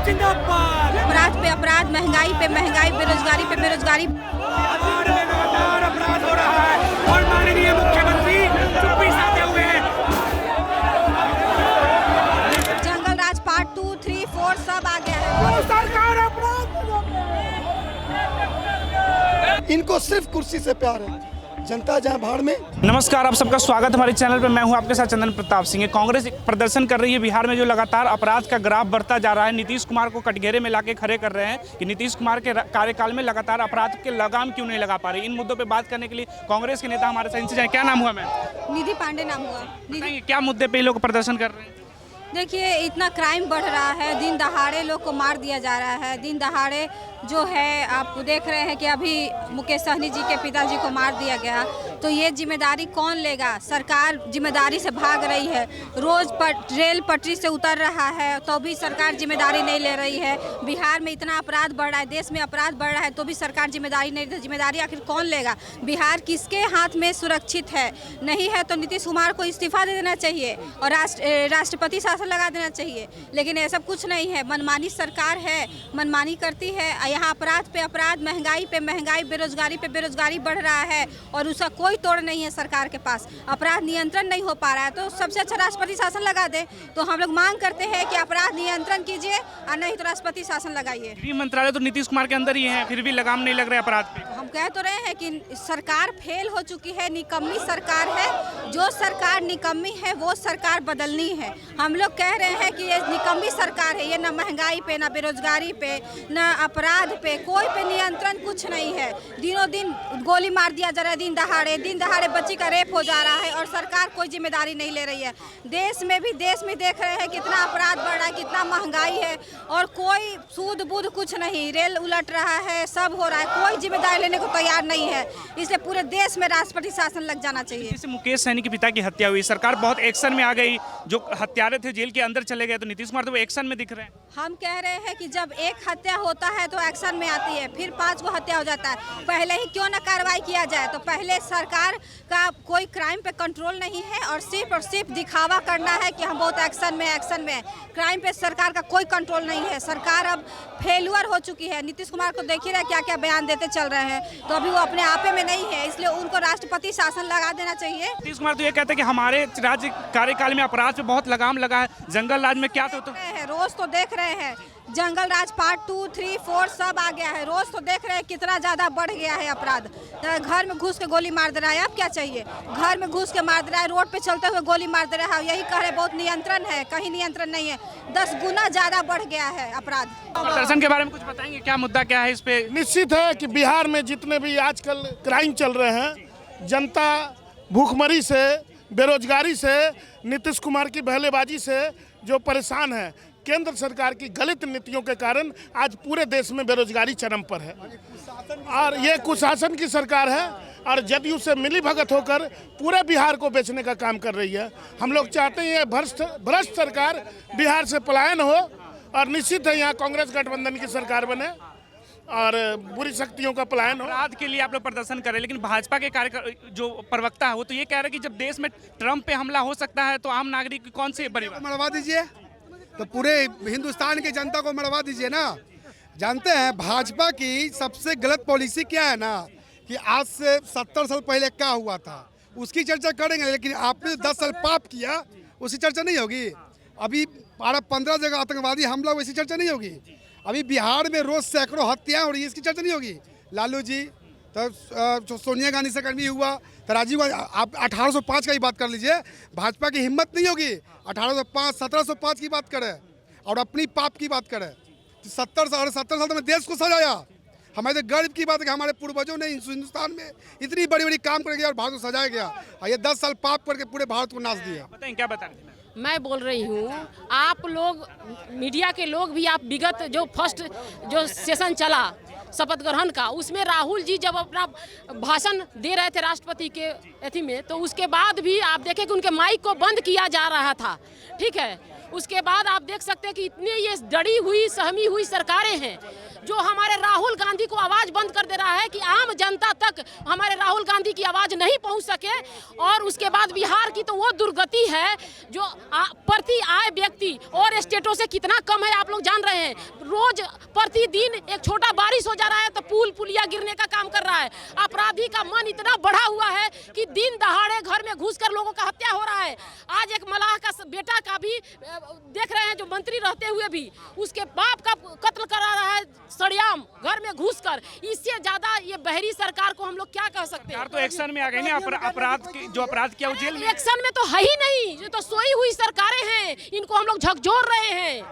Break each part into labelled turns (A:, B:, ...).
A: जिंदाबाद।
B: अपराध पे अपराध, महंगाई पे महंगाई, बेरोजगारी पे बेरोजगारी।
A: लगातार अपराध हो रहा है और माननीय मुख्यमंत्री चुप्पी साधे हुए हैं।
B: जंगल राज पार्ट 2, 3, 4 सब आ गया है।
A: सरकार अपराध
C: इनको सिर्फ कुर्सी से प्यार है, जनता जहाँ भाड़ में।
D: नमस्कार, आप सबका स्वागत हमारे चैनल पर। मैं हूं आपके साथ चंदन प्रताप सिंह। कांग्रेस प्रदर्शन कर रही है बिहार में, जो लगातार अपराध का ग्राफ बढ़ता जा रहा है। नीतीश कुमार को कटघरे में लाके खड़े कर रहे हैं कि नीतीश कुमार के कार्यकाल में लगातार अपराध के लगाम क्यों नहीं लगा पा रही। इन मुद्दों पर बात करने के लिए कांग्रेस के नेता हमारे साथ इनसे जाए। क्या नाम हुआ मैम?
B: निधि पांडे नाम हुआ।
D: बताइए, क्या मुद्दे पे लोग प्रदर्शन कर रहे हैं?
B: देखिए, इतना क्राइम बढ़ रहा है, दिन दहाड़े लोग को मार दिया जा रहा है। दिन दहाड़े जो है, आप देख रहे हैं कि अभी मुकेश सहनी जी के पिताजी को मार दिया गया। तो ये जिम्मेदारी कौन लेगा? सरकार जिम्मेदारी से भाग रही है। रोज रेल पटरी से उतर रहा है तो भी सरकार जिम्मेदारी नहीं ले रही है। बिहार में इतना अपराध बढ़ रहा है, देश में अपराध बढ़ रहा है, तो भी सरकार जिम्मेदारी नहीं लेती। जिम्मेदारी आखिर कौन लेगा? बिहार किसके हाथ में सुरक्षित है? नहीं है तो नीतीश कुमार को इस्तीफा दे देना चाहिए और राष्ट्रपति शासन लगा देना चाहिए। लेकिन ऐसा कुछ नहीं है, मनमानी सरकार है, मनमानी करती है। यहाँ अपराध पे अपराध, महंगाई पे महंगाई, बेरोजगारी पे बेरोजगारी बढ़ रहा है और उसका कोई तोड़ नहीं है सरकार के पास। अपराध नियंत्रण नहीं हो पा रहा है, तो सबसे अच्छा राष्ट्रपति शासन लगा दे। तो हम लोग मांग करते हैं कि अपराध नियंत्रण कीजिए और नहीं तो राष्ट्रपति शासन लगाइए।
D: गृह मंत्रालय तो नीतीश कुमार के अंदर ही है, फिर भी लगाम नहीं लग रहा है अपराध पे।
B: हम कह तो रहे हैं कि सरकार फेल हो चुकी है, निकम्मी सरकार है। जो सरकार निकम्मी है वो सरकार बदलनी है। हम लोग कह रहे हैं कि ये निकम्मी सरकार है, ये ना महंगाई पे, ना बेरोजगारी पे, ना अपराध पे, कोई पे नियंत्रण कुछ नहीं है। दिनों दिन गोली मार दिया जा रहा है, दिन दहाड़े बच्ची का रेप हो जा रहा है और सरकार कोई जिम्मेदारी नहीं ले रही है। देश में देख रहे हैं कितना अपराध बढ़ रहा है, कितना महंगाई है और कोई सूद बूद कुछ नहीं। रेल उलट रहा है, सब हो रहा है, कोई जिम्मेदारी लेने को तैयार नहीं है। इसलिए पूरे देश में राष्ट्रपति शासन लग जाना चाहिए।
D: जैसे मुकेश सहनी के पिता की हत्या हुई, सरकार बहुत एक्शन में आ गई, जो हत्यारे थे जेल के अंदर चले गए, तो नीतीश कुमार तो वो एक्शन में दिख रहे हैं।
B: हम कह रहे हैं कि जब एक हत्या होता है तो एक्शन में आती है, फिर 5 को हत्या हो जाता है। पहले ही क्यों ना कार्रवाई किया जाए? तो पहले सरकार का कोई क्राइम पे कंट्रोल नहीं है और सिर्फ दिखावा करना है कि हम बहुत एक्शन में। क्राइम पे सरकार का कोई कंट्रोल नहीं है। सरकार अब फेल्यूर हो चुकी है। नीतीश कुमार को देख ही रहे क्या क्या बयान देते चल रहे हैं, तो अभी वो अपने आपे में नहीं है, इसलिए उनको राष्ट्रपति शासन लगा देना चाहिए।
D: नीतीश कुमार तो ये कहते हैं कि हमारे राज्य कार्यकाल में अपराध पे बहुत लगाम लगा है। जंगल राज में क्या तो
B: रोज तो देख रहे हैं, जंगल राज पार्ट 2, 3, 4 सब आ गया है। रोज तो देख रहे हैं कितना ज्यादा बढ़ गया है अपराध। घर में घुस के गोली मार दे रहा है, अब क्या चाहिए? घर में घुस के मार दे रहा है, रोड पे चलते हुए गोली मार दे रहा है। यही कह रहे बहुत नियंत्रण है, कहीं नियंत्रण नहीं है। 10 गुना ज्यादा बढ़ गया है अपराध।
D: प्रदर्शन के बारे में कुछ बताएंगे, क्या मुद्दा क्या है इस पे?
E: निश्चित है कि बिहार में जितने भी आजकल क्राइम चल रहे हैं, जनता भूखमरी से, बेरोजगारी से, नीतीश कुमार की बहलेबाजी से जो परेशान है, केंद्र सरकार की गलत नीतियों के कारण आज पूरे देश में बेरोजगारी चरम पर है और ये कुशासन की सरकार है और जदयू से मिली भगत होकर पूरे बिहार को बेचने का काम कर रही है। हम लोग चाहते हैं भ्रष्ट सरकार बिहार से पलायन हो और निश्चित है यहाँ कांग्रेस गठबंधन की सरकार बने और बुरी शक्तियों का पलायन हो।
D: अपराध के लिए आप लोग प्रदर्शन कर रहे हैं, लेकिन भाजपा के जो प्रवक्ता है वो तो ये कह रहे हैं कि जब देश में ट्रंप पे हमला हो सकता है तो आम नागरिक कौन से बड़ी
F: मरवा दीजिए, तो पूरे हिंदुस्तान की जनता को मरवा दीजिए ना। जानते हैं भाजपा की सबसे गलत पॉलिसी क्या है ना, कि आज से 70 साल पहले क्या हुआ था उसकी चर्चा करेंगे, लेकिन आपने 10 साल पाप किया उसकी चर्चा नहीं होगी। अभी 15 जगह आतंकवादी हमला हुआ, इसकी चर्चा नहीं होगी। अभी बिहार में रोज सैकड़ों हत्याएं हो रही है, इसकी चर्चा नहीं होगी। लालू जी तो सोनिया गांधी से कभी हुआ, तो राजीव गांधी, आप 1805 का ही बात कर लीजिए। भाजपा की हिम्मत नहीं होगी 1805, 1705 की बात करे और अपनी पाप की बात करे। 70 साल तो मैं देश को सजाया। हमारे तो गर्व की बात है कि हमारे पूर्वजों ने हिंदुस्तान में इतनी बड़ी बड़ी काम कर गया और भारत को सजाया गया, और ये 10 साल पाप करके पूरे भारत को नाच दिया।
D: बताएं, क्या बता रहे हैं?
G: मैं बोल रही हूँ, आप लोग मीडिया के लोग भी, आप विगत जो फर्स्ट जो सेशन चला शपथ ग्रहण का, उसमें राहुल जी जब अपना भाषण दे रहे थे राष्ट्रपति के अथी में, तो उसके बाद भी आप देखें कि उनके माइक को बंद किया जा रहा था। ठीक है, उसके बाद आप देख सकते हैं कि इतनी ये डरी हुई सहमी हुई सरकारें हैं जो हमारे राहुल गांधी को आवाज़ बंद कर दे रहा है कि आम जनता तक हमारे राहुल गांधी की आवाज़ नहीं पहुंच सके। और उसके बाद बिहार की तो वो दुर्गति है जो प्रति आय व्यक्ति और स्टेटों से कितना कम है आप लोग जान रहे हैं। रोज प्रतिदिन एक छोटा बारिश हो जा रहा है तो पुल पुलिया गिरने का काम कर रहा है। अपराधी का मन इतना बढ़ा हुआ है कि दिन दहाड़े घर में घुसकर लोगों का हत्या हो रहा है। आज एक मलाह का बेटा का भी देख रहे हैं जो मंत्री रहते हुए भी उसके बाप का कत्ल करा रहा है सड़ियाम घर में घुसकर। इससे ज्यादा ये बहरी सरकार को हम लोग क्या कह सकते हैं।
D: तो एक्शन में आ गई ना, अपराध जो अपराध किया वो जेल में।
G: एक्शन में तो है ही नहीं, ये तो सोई हुई सरकारें हैं। इनको हम लोग झकझोर रहे हैं,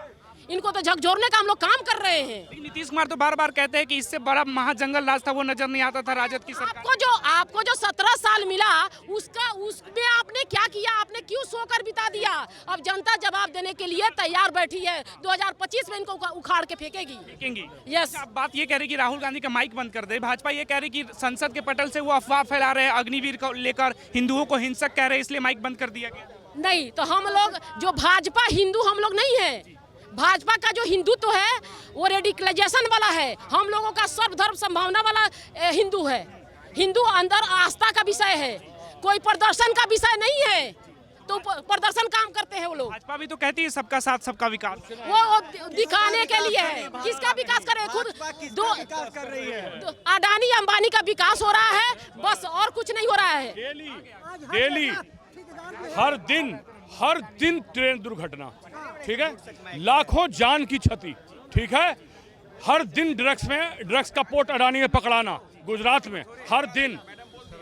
G: इनको तो झकझोरने का हम लोग काम कर रहे हैं।
D: नीतीश कुमार तो बार बार कहते हैं कि इससे बड़ा महाजंगल राज था वो नजर नहीं आता था राजद की सरकार।
G: आपको जो 17 साल मिला उसमें आपने क्या किया, आपने क्यों सोकर बिता दिया। अब जनता जवाब देने के लिए तैयार बैठी है। 2025 में इनको उखाड़ के फेंकेगी। यस।
D: आप बात ये कह रही कि राहुल गांधी का माइक बंद कर दे, भाजपा ये कह रही कि संसद के पटल से वो अफवाह फैला रहे हैं, अग्निवीर को लेकर हिंदुओं को हिंसक कह रहे हैं, इसलिए माइक बंद कर दिया गया।
G: नहीं तो हम लोग जो भाजपा हिंदू हम लोग नहीं है। भाजपा का जो हिंदुत्व है वो रेडिकलाइजेशन वाला है। हम लोगों का सर्वधर्म संभावना वाला हिंदू है। हिंदू अंदर आस्था का विषय है, कोई प्रदर्शन का विषय नहीं है। तो प्रदर्शन काम करते हैं वो लोग।
D: भाजपा भी तो कहती है सबका साथ सबका विकास,
G: वो दिखाने के लिए है। किसका विकास करे, खुद दो अडानी अंबानी का विकास हो रहा है बस, और कुछ नहीं हो रहा है।
H: डेली हर दिन ट्रेन दुर्घटना, ठीक है, लाखों जान की क्षति, ठीक है, हर दिन ड्रग्स का पोर्ट अडानी में पकड़ाना गुजरात में, हर दिन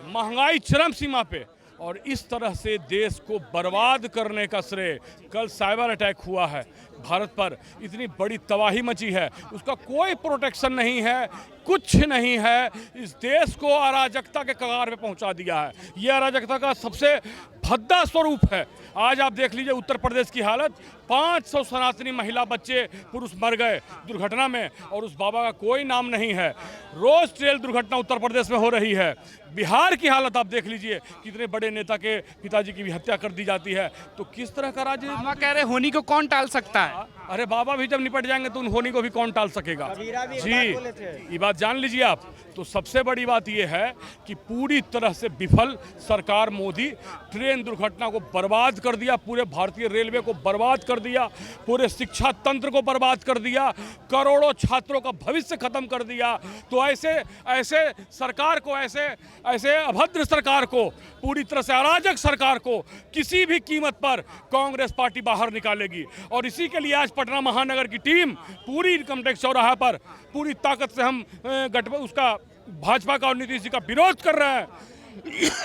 H: महंगाई चरम सीमा पे, और इस तरह से देश को बर्बाद करने का श्रेय। कल साइबर अटैक हुआ है भारत पर, इतनी बड़ी तबाही मची है, उसका कोई प्रोटेक्शन नहीं है, कुछ नहीं है। इस देश को अराजकता के कगार पे पहुंचा दिया है। ये अराजकता का सबसे भद्दा स्वरूप है। आज आप देख लीजिए उत्तर प्रदेश की हालत, 500 सनातनी महिला बच्चे पुरुष मर गए दुर्घटना में और उस बाबा का कोई नाम नहीं है। रोज ट्रेन दुर्घटना उत्तर प्रदेश में हो रही है। बिहार की हालत आप देख लीजिए, कितने बड़े नेता के पिताजी की भी हत्या कर दी जाती है। तो किस तरह का राज्य
D: कह रहे होनी को कौन टाल सकता है।
H: अरे बाबा भी जब निपट जाएंगे तो उन होनी को भी कौन टाल सकेगा। जी ये बात जान लीजिए आप। तो सबसे बड़ी बात यह है कि पूरी तरह से विफल सरकार मोदी, ट्रेन दुर्घटना को बर्बाद कर दिया, पूरे भारतीय रेलवे को बर्बाद कर दिया, पूरे शिक्षा तंत्र को बर्बाद कर दिया, करोड़ों छात्रों का भविष्य खत्म कर दिया। तो ऐसे सरकार को, ऐसे अभद्र सरकार को, पूरी तरह से अराजक सरकार को किसी भी कीमत पर कांग्रेस पार्टी बाहर निकालेगी। और इसी के लिए आज पटना महानगर की टीम पूरी इनकम टैक्स चौराहा पर पूरी ताकत से हम उसका भाजपा का और नीतीश जी का विरोध कर रहे हैं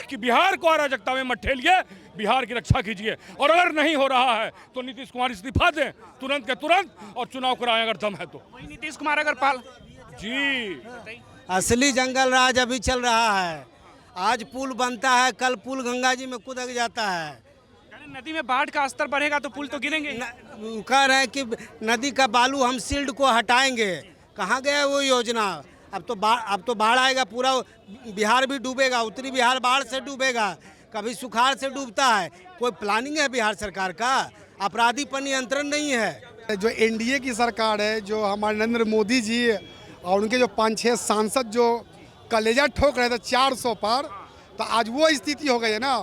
H: कि बिहार को अराजकता में मत ठेलिए, बिहार की रक्षा कीजिए। और अगर नहीं हो रहा है तो नीतीश कुमार इस्तीफा दें तुरंत के तुरंत और चुनाव कराएं अगर दम है तो।
D: नीतीश कुमार अगर पाल
H: जी
I: असली जंगल राज अभी चल रहा है। आज पुल बनता है, कल पुल गंगा जी में कूद जाता है।
D: नदी में बाढ़ का स्तर बढ़ेगा तो पुल तो गिरेंगे।
I: कह रहे हैं कि नदी का बालू हम सील्ड को हटाएंगे। कहाँ गया वो योजना। अब तो बाढ़ आएगा, पूरा बिहार भी डूबेगा, उत्तरी बिहार बाढ़ से डूबेगा, कभी सुखाड़ से डूबता है। कोई प्लानिंग है बिहार सरकार का? अपराधी पर नियंत्रण नहीं है।
F: जो एनडीए की सरकार है, जो हमारे नरेंद्र मोदी जी और उनके जो 5-6 सांसद जो कलेजा ठोक रहे थे 400 पर, तो आज वो स्थिति हो गई है ना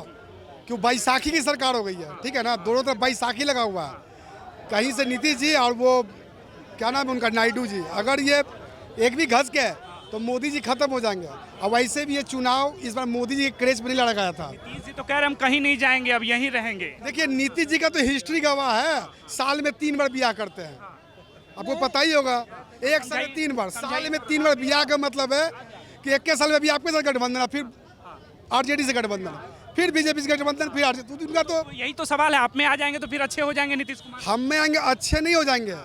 F: कि बैसाखी की सरकार हो गई है। ठीक है ना, दोनों तरफ बैसाखी लगा हुआ है। कहीं से नीतीश जी और वो क्या नाम है उनका, नायडू जी, अगर ये एक भी घस गए तो मोदी जी खत्म हो जाएंगे। और वैसे भी ये चुनाव इस बार मोदी जी के क्रेज पर नहीं लड़ा गया था।
D: नीतीश जी तो कह रहे हम कहीं नहीं जाएंगे, अब यहीं रहेंगे।
F: देखिए नीतीश जी का तो हिस्ट्री गवाह है, साल में 3 बार ब्याह करते हैं, आपको पता ही होगा। एक साल में 3 बार, साल में 3 बार ब्याह का मतलब है कि 21 साल में भी आपके साथ गठबंधन, फिर आरजेडी से गठबंधन, फिर बीजेपी से गठबंधन, फिर आरजेडी। उनका तो
D: यही तो सवाल है, आप में आ जाएंगे तो फिर अच्छे हो जाएंगे नीतीश कुमार।
F: हम में आएंगे अच्छे नहीं हो जाएंगे,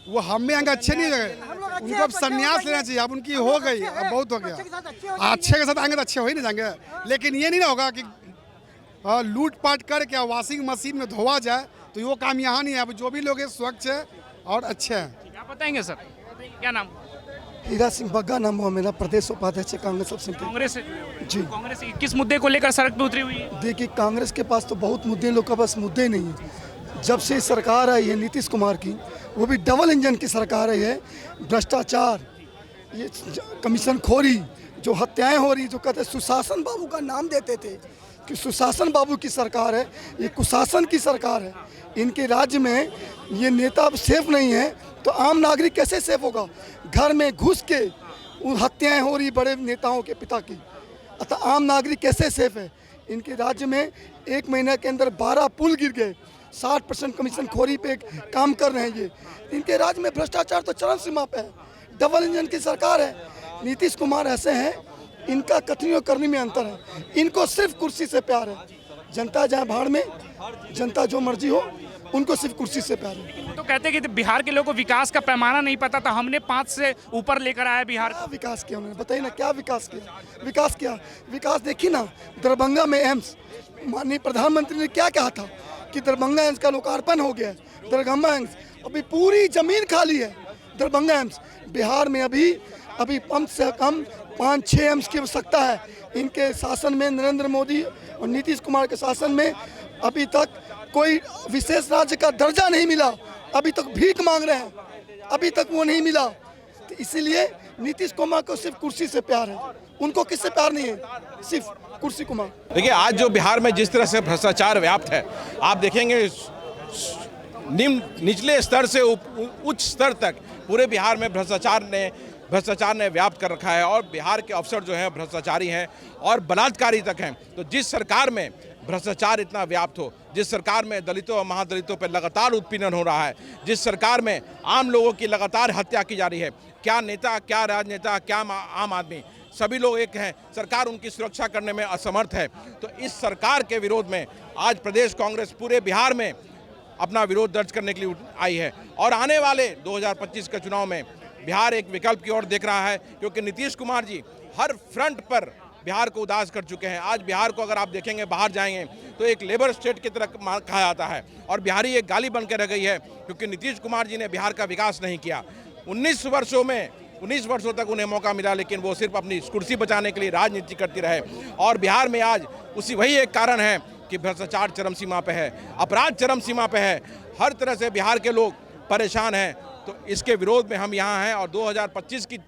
F: वो हम में आएंगे अच्छे नहीं हो जाएंगे। उनको अब संन्यास लेना चाहिए, अब उनकी हो गई, अब बहुत हो गया। अच्छे के साथ आएंगे तो अच्छे हो ही नहीं जाएंगे। लेकिन ये नहीं ना होगा कि लूट पाट करके वाशिंग मशीन में धोआ जाए, तो वो काम यहाँ नहीं है। अब जो भी लोग हैं स्वच्छ है और अच्छे हैं।
D: क्या बताएंगे सर, क्या नाम?
C: हीरा सिंह बग्गा नाम हुआ मेरा, प्रदेश उपाध्यक्ष कांग्रेस ऑफ सिंपली।
D: कांग्रेस
C: जी,
D: कांग्रेस किस मुद्दे को लेकर सड़क पे उतरी हुई है?
C: देखिए कांग्रेस के पास तो बहुत मुद्दे, लोग के पास मुद्दे नहीं है। जब से सरकार आई है नीतीश कुमार की, वो भी डबल इंजन की सरकार आई है। भ्रष्टाचार, ये कमीशन खोरी, जो हत्याएं हो रही, जो कहते सुशासन बाबू का नाम देते थे कि सुशासन बाबू की सरकार है, ये कुशासन की सरकार है। इनके राज्य में ये नेता अब सेफ नहीं है, तो आम नागरिक कैसे सेफ होगा? घर में घुस के उन हत्याएं हो रही बड़े नेताओं के पिता की, अतः आम नागरिक कैसे सेफ है? इनके राज्य में 1 महीने के अंदर 12 पुल गिर गए। 60% कमीशन खोरी पे काम कर रहे हैं ये। इनके राज्य में भ्रष्टाचार तो चरम सीमा पे है। डबल इंजन की सरकार है। नीतीश कुमार ऐसे हैं, इनका कथनी और करनी में अंतर है। इनको सिर्फ कुर्सी से प्यार है। जनता जाए भाड़ में, जनता जो मर्जी हो, उनको सिर्फ कुर्सी से प्यार है।
D: तो कहते हैं कि बिहार के लोगों को विकास का पैमाना नहीं पता था, हमने 5 से ऊपर लेकर आया बिहार।
C: क्या विकास किया उन्होंने? बताइए ना, क्या विकास किया? विकास देखिए ना, दरभंगा में एम्स, माननीय प्रधानमंत्री ने क्या कहा था कि दरभंगा एम्स का लोकार्पण हो गया है। दरभंगा एम्स अभी पूरी जमीन खाली है। दरभंगा एम्स बिहार में अभी कम से कम 5-6 एम्स की आवश्यकता है। इनके शासन में, नरेंद्र मोदी और नीतीश कुमार के शासन में अभी तक कोई विशेष राज्य का दर्जा नहीं मिला। अभी तक भीख मांग रहे हैं, अभी तक वो नहीं मिला। तो इसीलिए नीतीश कुमार को सिर्फ कुर्सी से प्यार है। उनको किससे प्यार नहीं है? सिर्फ कुर्सी कुमार।
J: देखिए, आज जो बिहार में जिस तरह से भ्रष्टाचार व्याप्त है, आप देखेंगे निचले स्तर से उच्च स्तर तक पूरे बिहार में भ्रष्टाचार ने व्याप्त कर रखा है। और बिहार के अफसर जो हैं भ्रष्टाचारी हैं और बलात्कारी तक हैं। तो जिस सरकार में भ्रष्टाचार इतना व्याप्त हो, जिस सरकार में दलितों और महादलितों पर लगातार उत्पीड़न हो रहा है, जिस सरकार में आम लोगों की लगातार हत्या की जा रही है, क्या नेता, क्या राजनेता, क्या आम आदमी, सभी लोग एक हैं। सरकार उनकी सुरक्षा करने में असमर्थ है। तो इस सरकार के विरोध में आज प्रदेश कांग्रेस पूरे बिहार में अपना विरोध दर्ज करने के लिए आई है। और आने वाले 2025 के चुनाव में बिहार एक विकल्प की ओर देख रहा है, क्योंकि नीतीश कुमार जी हर फ्रंट पर बिहार को उदास कर चुके हैं। आज बिहार को अगर आप देखेंगे, बाहर जाएंगे तो एक लेबर स्टेट की तरह कहा जाता है और बिहारी एक गाली बन के रह गई है, क्योंकि नीतीश कुमार जी ने बिहार का विकास नहीं किया। 19 वर्षों तक उन्हें मौका मिला, लेकिन वो सिर्फ अपनी कुर्सी बचाने के लिए राजनीति करती रहे। और बिहार में आज वही एक कारण है कि भ्रष्टाचार चरम सीमा पे है, अपराध चरम सीमा पे है। हर तरह से बिहार के लोग परेशान हैं। तो इसके विरोध में हम यहाँ हैं और 2025 की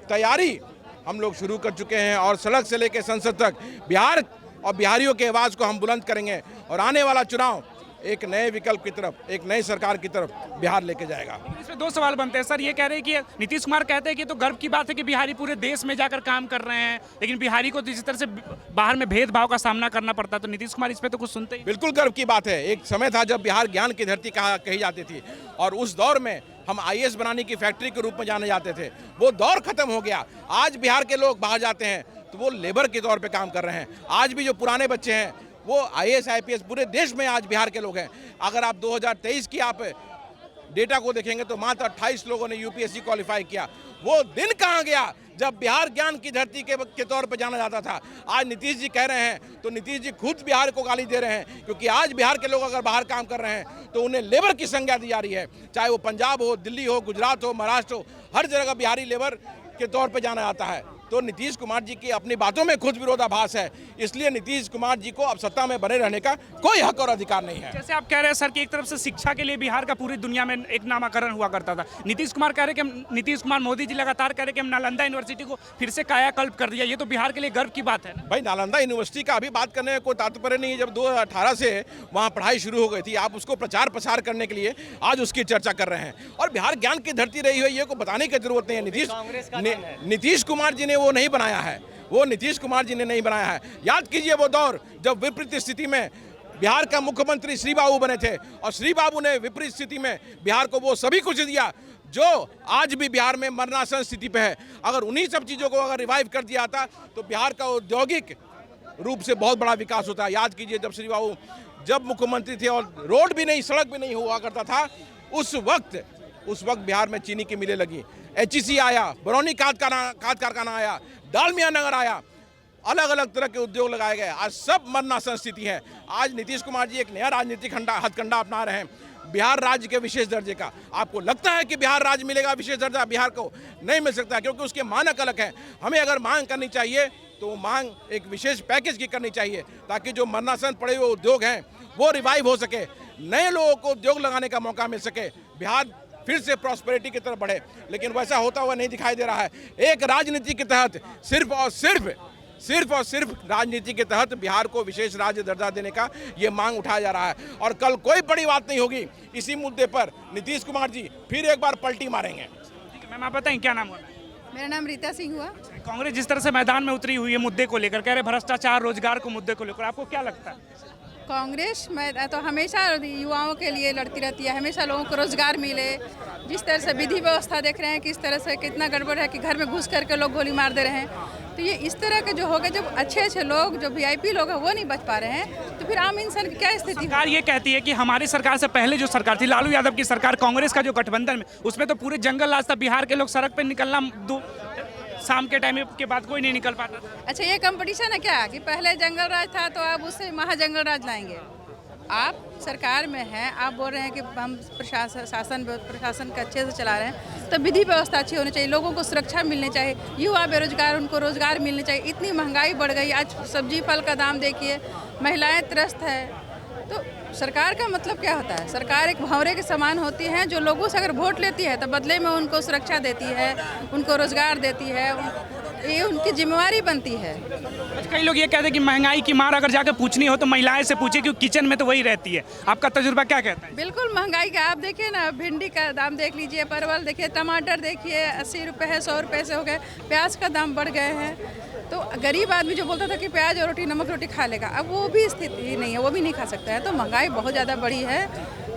J: तैयारी हम लोग शुरू कर चुके हैं। और सड़क से लेकर संसद तक बिहार और बिहारियों के आवाज़ को हम बुलंद करेंगे। और आने वाला चुनाव एक नए विकल्प की तरफ, एक नई सरकार की तरफ बिहार लेके जाएगा।
D: इसमें 2 सवाल बनते हैं सर। ये कह रहे हैं कि नीतीश कुमार कहते हैं कि तो गर्व की बात है कि बिहारी पूरे देश में जाकर काम कर रहे हैं, लेकिन बिहारी को जिस तरह से बाहर में भेदभाव का सामना करना पड़ता है, तो नीतीश कुमार इस पर तो कुछ सुनते ही।
J: बिल्कुल गर्व की बात है। एक समय था जब बिहार ज्ञान की धरती कही जाती थी और उस दौर में हम IAS बनाने की फैक्ट्री के रूप में जाने जाते थे। वो दौर खत्म हो गया। आज बिहार के लोग बाहर जाते हैं तो वो लेबर के तौर पे काम कर रहे हैं। आज भी जो पुराने बच्चे हैं वो IAS IPS पूरे देश में आज बिहार के लोग हैं। अगर आप 2023 की आप डेटा को देखेंगे तो मात्र 28 लोगों ने UPSC क्वालिफाई किया। वो दिन कहाँ गया जब बिहार ज्ञान की धरती के तौर पे जाना जाता था। आज नीतीश जी कह रहे हैं तो नीतीश जी खुद बिहार को गाली दे रहे हैं, क्योंकि आज बिहार के लोग अगर बाहर काम कर रहे हैं तो उन्हें लेबर की संज्ञा दी जा रही है। चाहे वो पंजाब हो, दिल्ली हो, गुजरात हो, महाराष्ट्र हो, हर जगह बिहारी लेबर के तौर पे जाना जाता है। तो नीतीश कुमार जी की अपनी बातों में खुद विरोधाभास है। इसलिए नीतीश कुमार जी को अब सत्ता में बने रहने का कोई हक और अधिकार नहीं है।
D: जैसे आप कह रहे हैं सर कि एक तरफ से शिक्षा के लिए बिहार का पूरी दुनिया में एक नामाकरण हुआ करता था। नीतीश कुमार कह रहे कि नीतीश कुमार मोदी जी लगातार कह रहे कि हम नालंदा यूनिवर्सिटी को फिर से कायाकल्प कर दिया। ये तो बिहार के लिए गर्व की बात है ना।
J: भाई, नालंदा यूनिवर्सिटी का अभी बात करने में कोई तात्पर्य नहीं है। जब 2018 से वहाँ पढ़ाई शुरू हो गई थी, आप उसको प्रचार प्रसार करने के लिए आज उसकी चर्चा कर रहे हैं। और बिहार ज्ञान की धरती रही है, ये को बताने की जरूरत नहीं है। नीतीश कुमार जी ने वो नहीं बनाया है, वो नीतीश कुमार जी ने नहीं बनाया है। याद कीजिए वो दौर जब विपरीत स्थिति में बिहार का मुख्यमंत्री श्री बाबू बने थे और श्री बाबू ने विपरीत स्थिति में बिहार को वो सभी कुछ दिया जो आज भी बिहार में मरणासन स्थिति पे है। अगर उन्हीं सब चीज़ों को अगर रिवाइव कर दिया था तो बिहार का औद्योगिक रूप से बहुत बड़ा विकास होता है। याद कीजिए जब श्री बाबू जब मुख्यमंत्री थे और रोड भी नहीं, सड़क भी नहीं हुआ करता था, उस वक्त बिहार में चीनी की मिलें लगी, HEC आया, बरौनी खाद कारखाना आया, डालमिया नगर आया, अलग अलग तरह के उद्योग लगाए गए। आज सब मरणासन स्थिति है। आज नीतीश कुमार जी एक नया राजनीतिक हथकंडा अपना रहे हैं, बिहार राज्य के विशेष दर्जे का। आपको लगता है कि बिहार राज्य मिलेगा विशेष दर्जा? बिहार को नहीं मिल सकता, क्योंकि उसके मानक अलग हैं। हमें अगर मांग करनी चाहिए तो मांग एक विशेष पैकेज की करनी चाहिए, ताकि जो मरणासन पड़े हुए उद्योग हैं वो रिवाइव हो सके। नए लोगों को उद्योग लगाने का मौका मिल सके, बिहार फिर से प्रॉस्पेरिटी की तरफ बढ़े। लेकिन वैसा होता हुआ नहीं दिखाई दे रहा है। एक राजनीति के तहत सिर्फ और सिर्फ राजनीति के तहत बिहार को विशेष राज्य दर्जा देने का ये मांग उठाया जा रहा है। और कल कोई बड़ी बात नहीं होगी, इसी मुद्दे पर नीतीश कुमार जी फिर एक बार पलटी मारेंगे।
D: मैम आप बताएं क्या नाम हुआ?
B: मेरा नाम रीता सिंह हुआ।
D: कांग्रेस जिस तरह से मैदान में उतरी हुई है मुद्दे को लेकर, कह रहे भ्रष्टाचार, रोजगार को मुद्दे को लेकर, आपको क्या लगता है?
B: कांग्रेस में तो हमेशा युवाओं के लिए लड़ती रहती है, हमेशा लोगों को रोजगार मिले। जिस तरह से विधि व्यवस्था देख रहे हैं किस तरह से कितना गड़बड़ है कि घर में घुस करके लोग गोली मार दे रहे हैं, तो ये इस तरह के जो हो गए, जब अच्छे लोग जो वीआईपी लोग हैं वो नहीं बच पा रहे हैं, तो फिर आम इंसान की क्या स्थिति?
D: सरकार ये कहती है कि हमारी सरकार से पहले जो सरकार थी, लालू यादव की सरकार, कांग्रेस का जो गठबंधन में, उसमें तो पूरे जंगल राज था, बिहार के लोग सड़क पर निकलना शाम के टाइम के बाद कोई नहीं निकल पाता था।
B: अच्छा, ये कंपटीशन है क्या कि पहले जंगल राज था तो अब उससे महाजंगल राज लाएंगे? आप सरकार में हैं, आप बोल रहे हैं कि हम प्रशासन का अच्छे से चला रहे हैं, तो विधि व्यवस्था अच्छी होनी चाहिए, लोगों को सुरक्षा मिलनी चाहिए, युवा बेरोजगार उनको रोजगार मिलने चाहिए। इतनी महंगाई बढ़ गई, आज सब्जी फल का दाम देखिए, महिलाएं त्रस्त है। तो सरकार का मतलब क्या होता है? सरकार एक भंवरे के समान होती है, जो लोगों से अगर वोट लेती है तो बदले में उनको सुरक्षा देती है, उनको रोजगार देती है, ये उनकी जिम्मेवारी बनती है।
D: कई लोग ये कहते हैं कि महंगाई की मार अगर जाकर पूछनी हो तो महिलाएं से पूछिए, क्योंकि किचन में तो वही रहती है। आपका तजुर्बा क्या कहता है?
B: बिल्कुल महंगाई का आप देखिए ना, भिंडी का दाम देख लीजिए, परवल देखिए, टमाटर देखिए, 80 रुपये है, 100 रुपये से हो गए, प्याज का दाम बढ़ गए हैं। तो गरीब आदमी जो बोलता था कि प्याज और रोटी, नमक रोटी खा लेगा, अब वो भी स्थिति नहीं है, वो भी नहीं खा सकता है। तो महंगाई बहुत ज़्यादा बढ़ी है,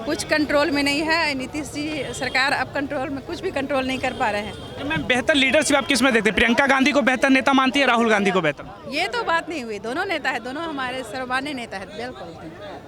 B: कुछ कंट्रोल में नहीं है। नीतीश जी सरकार अब कंट्रोल में कुछ भी कंट्रोल नहीं कर पा रहे हैं।
D: मैम बेहतर लीडरशिप आप किस में देखते हैं? प्रियंका गांधी को बेहतर नेता मानती है, राहुल गांधी को बेहतर?
B: ये तो बात नहीं हुई, दोनों नेता है, दोनों हमारे सर्वमान्य नेता है, बिल्कुल।